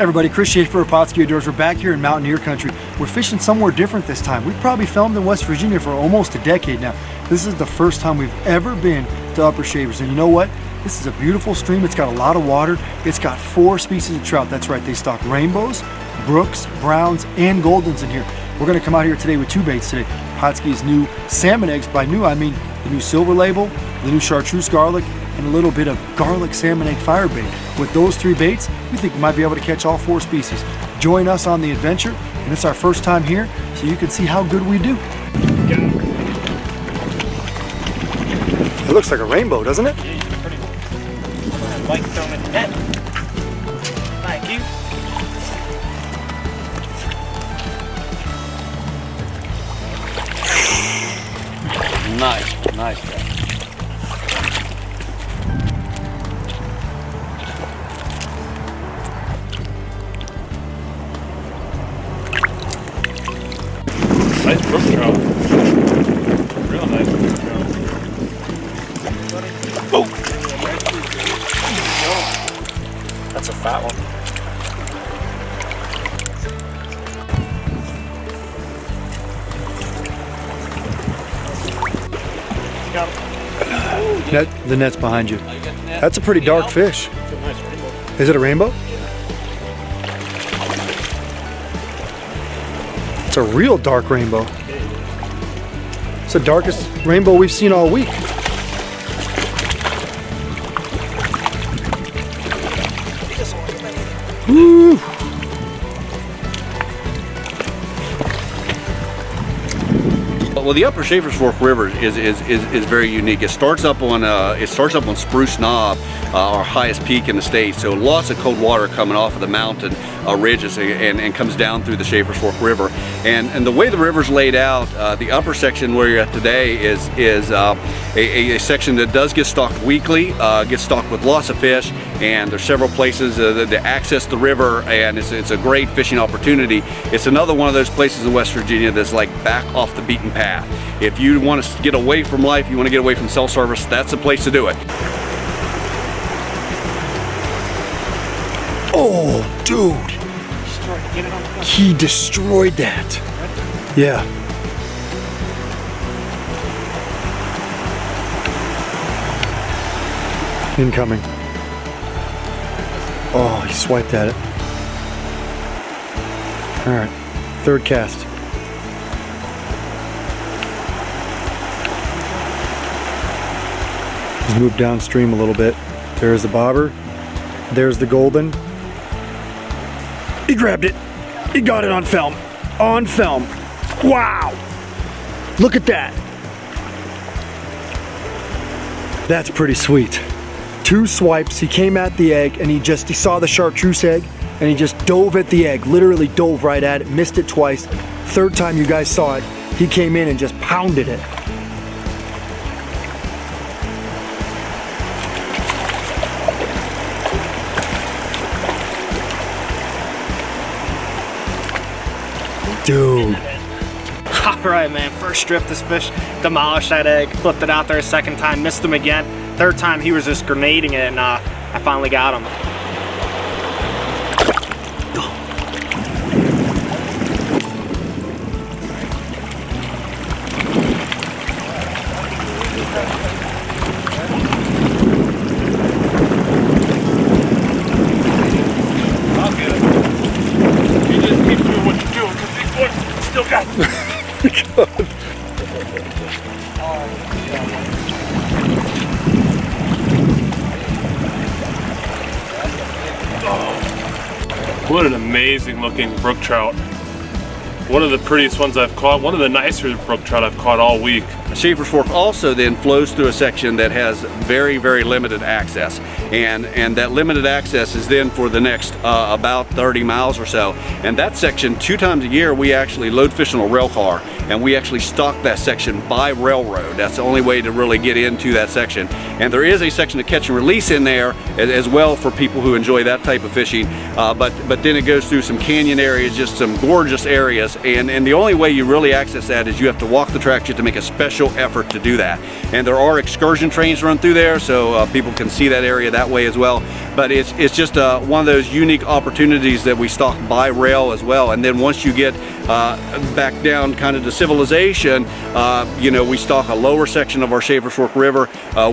Everybody, Chris Schaefer of Pautzke Outdoors. We're back here in Mountaineer Country. We're fishing somewhere different this time. We've probably filmed in West Virginia for almost a decade now. This is the first time we've ever been to Upper Shavers, and you know what? This is a beautiful stream. It's got a lot of water. It's got 4 species of trout. That's right, they stock rainbows, brooks, browns, and goldens in here. We're gonna come out here today with 2 baits today. Pautzke's new salmon eggs. By new, I mean the new silver label, the new chartreuse garlic, and a little bit of garlic salmon egg fire bait. With those 3 baits, we think we might be able to catch all 4 species. Join us on the adventure, and it's our first time here, so you can see how good we do. It looks like a rainbow, doesn't it? Yeah, he's pretty cool. I like throwing the net. Thank you. Nice, nice guy. Nice brook trout. Real nice brook trout. Oh! That's a fat one. The net's behind you. That's a pretty dark fish. Is it a rainbow? It's a real dark rainbow. It's the darkest rainbow we've seen all week. Woo! Well, the Upper Schaefer's Fork River is very unique. It starts up on Spruce Knob, our highest peak in the state. So lots of cold water coming off of the mountain ridges and comes down through the Schaefer's Fork River. And the way the river's laid out, the upper section where you're at today is a section that does get stocked weekly, gets stocked with lots of fish, and there's several places that access the river, and it's a great fishing opportunity. It's another one of those places in West Virginia that's like back off the beaten path. If you want to get away from life, you want to get away from cell service, that's the place to do it. Oh, dude. He destroyed that. Yeah. Incoming. Oh, he swiped at it. All right, 3rd cast. He's moved downstream a little bit. There's the bobber. There's the golden. He grabbed it. He got it on film. On film. Wow. Look at that. That's pretty sweet. 2 swipes. He came at the egg and he saw the chartreuse egg and he just dove at the egg. Literally dove right at it. Missed it twice. 3rd time you guys saw it, he came in and just pounded it. Dude. Alright, man, first strip, this fish demolished that egg, flipped it out there a 2nd time, missed him again. 3rd time he was just grenading it, and I finally got him. What an amazing looking brook trout. One of the prettiest ones I've caught, one of the nicer brook trout I've caught all week. Schaefer's Fork also then flows through a section that has very, very limited access. And that limited access is then for the next about 30 miles or so. And that section, 2 times a year, we actually load fish on a rail car, and we actually stock that section by railroad. That's the only way to really get into that section. And there is a section of catch and release in there as well for people who enjoy that type of fishing. But then it goes through some canyon areas, just some gorgeous areas. And the only way you really access that is you have to walk the tracks. You have to make a special substantial effort to do that. And there are excursion trains run through there, so people can see that area that way as well. But it's just one of those unique opportunities that we stock by rail as well. And then once you get back down kind of to civilization, you know, we stock a lower section of our Schaefer's Fork River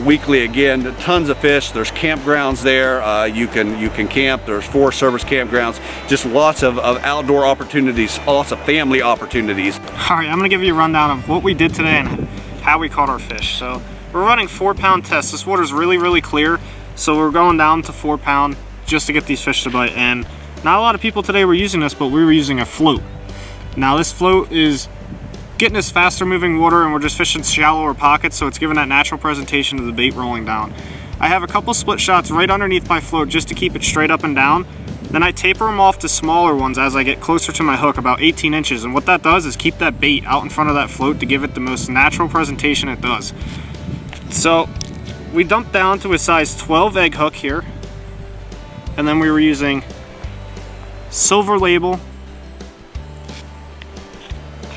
weekly. Again, tons of fish. There's campgrounds there. You can camp. There's Forest Service campgrounds. Just lots of outdoor opportunities, lots of family opportunities. All right, I'm gonna give you a rundown of what we did today and how we caught our fish. So we're running 4-pound tests. This water's really clear, so we're going down to 4-pound just to get these fish to bite. And not a lot of people today were using this, but we were using a float. Now this float is getting us faster moving water, and we're just fishing shallower pockets, so it's giving that natural presentation of the bait rolling down. I have a couple split shots right underneath my float just to keep it straight up and down. Then I taper them off to smaller ones as I get closer to my hook, about 18 inches. And what that does is keep that bait out in front of that float to give it the most natural presentation it does. So we dumped down to a size 12 egg hook here. And then we were using silver label.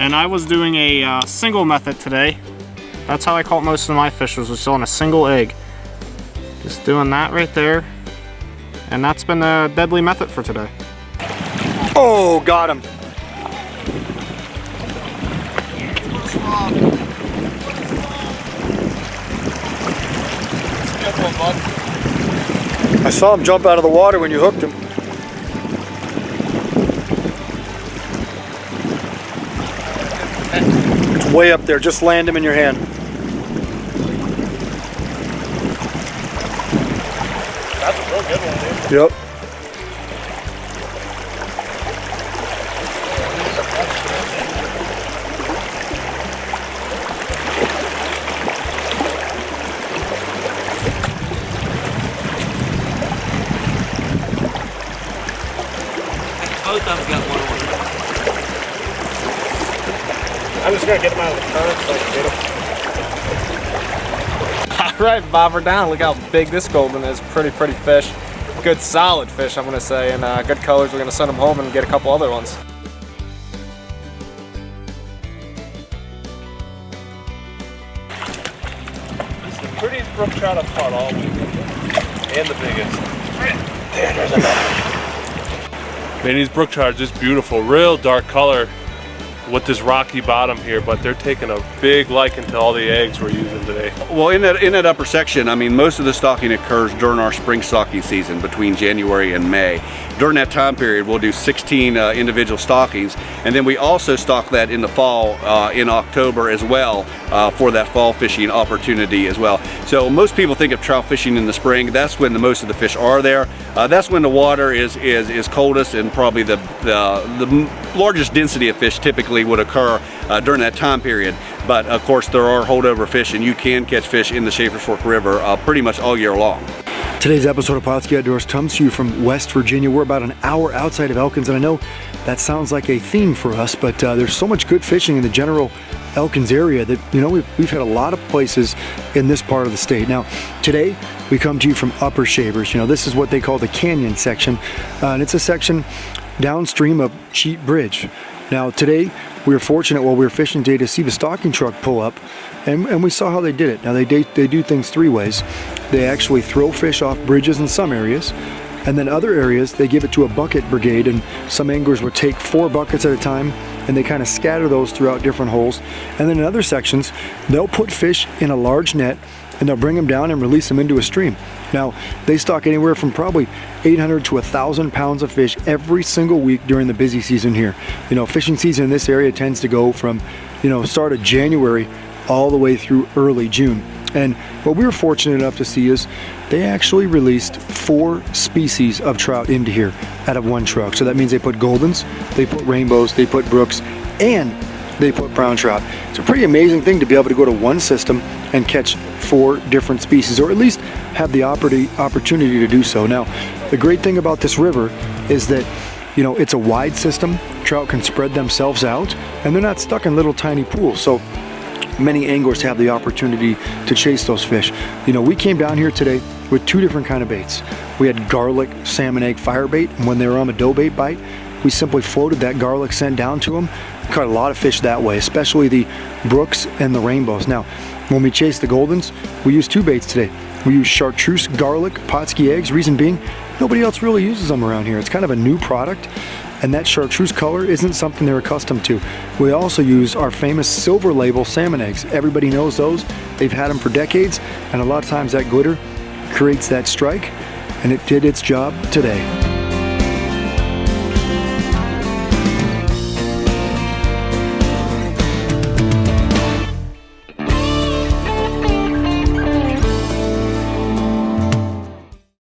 And I was doing a single method today. That's how I caught most of my fish, was just on a single egg. Just doing that right there. And that's been a deadly method for today. Oh, got him. I saw him jump out of the water when you hooked him. It's way up there. Just land him in your hand. That's a real good one, dude. Yep. Both of them got one on. I'm just gonna get them out of the current so I can get them. All right, Bob, we're down. Look how big this golden is. Pretty fish. Good solid fish, I'm gonna say, and good colors. We're gonna send them home and get a couple other ones. This is the prettiest brook trout I've caught all week. And the biggest. There's another. Man, these brook trout are just beautiful. Real dark color with this rocky bottom here, but they're taking a big liking to all the eggs we're using today. Well, in that upper section, I mean, most of the stocking occurs during our spring stocking season between January and May. During that time period, we'll do 16 individual stockings, and then we also stock that in the fall in October as well for that fall fishing opportunity as well. So most people think of trout fishing in the spring. That's when the most of the fish are there. That's when the water is coldest, and probably the largest density of fish typically would occur during that time period. But of course, there are holdover fish, and you can catch fish in the Schaefer's Fork River pretty much all year long. Today's episode of Pautzke Outdoors comes to you from West Virginia. We're about an hour outside of Elkins, and I know that sounds like a theme for us, but there's so much good fishing in the general Elkins area that, you know, we've had a lot of places in this part of the state. Now, today we come to you from Upper Schaefer's. You know, this is what they call the canyon section, and it's a section downstream of Cheat Bridge. Now, today we were fortunate while we were fishing today to see the stocking truck pull up, and we saw how they did it. Now, they do things three ways. They actually throw fish off bridges in some areas, and then other areas they give it to a bucket brigade, and some anglers would take 4 buckets at a time, and they kind of scatter those throughout different holes. And then in other sections, they'll put fish in a large net, and they'll bring them down and release them into a stream. Now, they stock anywhere from probably 800 to 1,000 pounds of fish every single week during the busy season here. You know, fishing season in this area tends to go from, you know, start of January all the way through early June. And what we were fortunate enough to see is they actually released 4 species of trout into here out of one truck. So that means they put goldens, they put rainbows, they put brooks, and they put brown trout. It's a pretty amazing thing to be able to go to one system and catch 4 different species, or at least have the opportunity to do so. Now, the great thing about this river is that, you know, it's a wide system. Trout can spread themselves out, and they're not stuck in little tiny pools. So many anglers have the opportunity to chase those fish. You know, we came down here today with 2 different kind of baits. We had garlic salmon egg fire bait, and when they were on a dough bait bite, we simply floated that garlic scent down to them. Caught a lot of fish that way, especially the brooks and the rainbows. Now, when we chase the goldens, we use 2 baits today. We use chartreuse garlic Pautzke eggs, reason being, nobody else really uses them around here. It's kind of a new product, and that chartreuse color isn't something they're accustomed to. We also use our famous silver label salmon eggs. Everybody knows those. They've had them for decades, and a lot of times that glitter creates that strike, and it did its job today.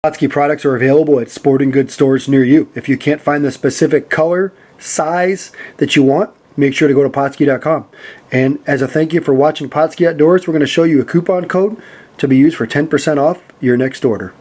Pautzke products are available at sporting goods stores near you. If you can't find the specific color, size that you want, make sure to go to Pautzke.com. And as a thank you for watching Pautzke Outdoors, we're going to show you a coupon code to be used for 10% off your next order.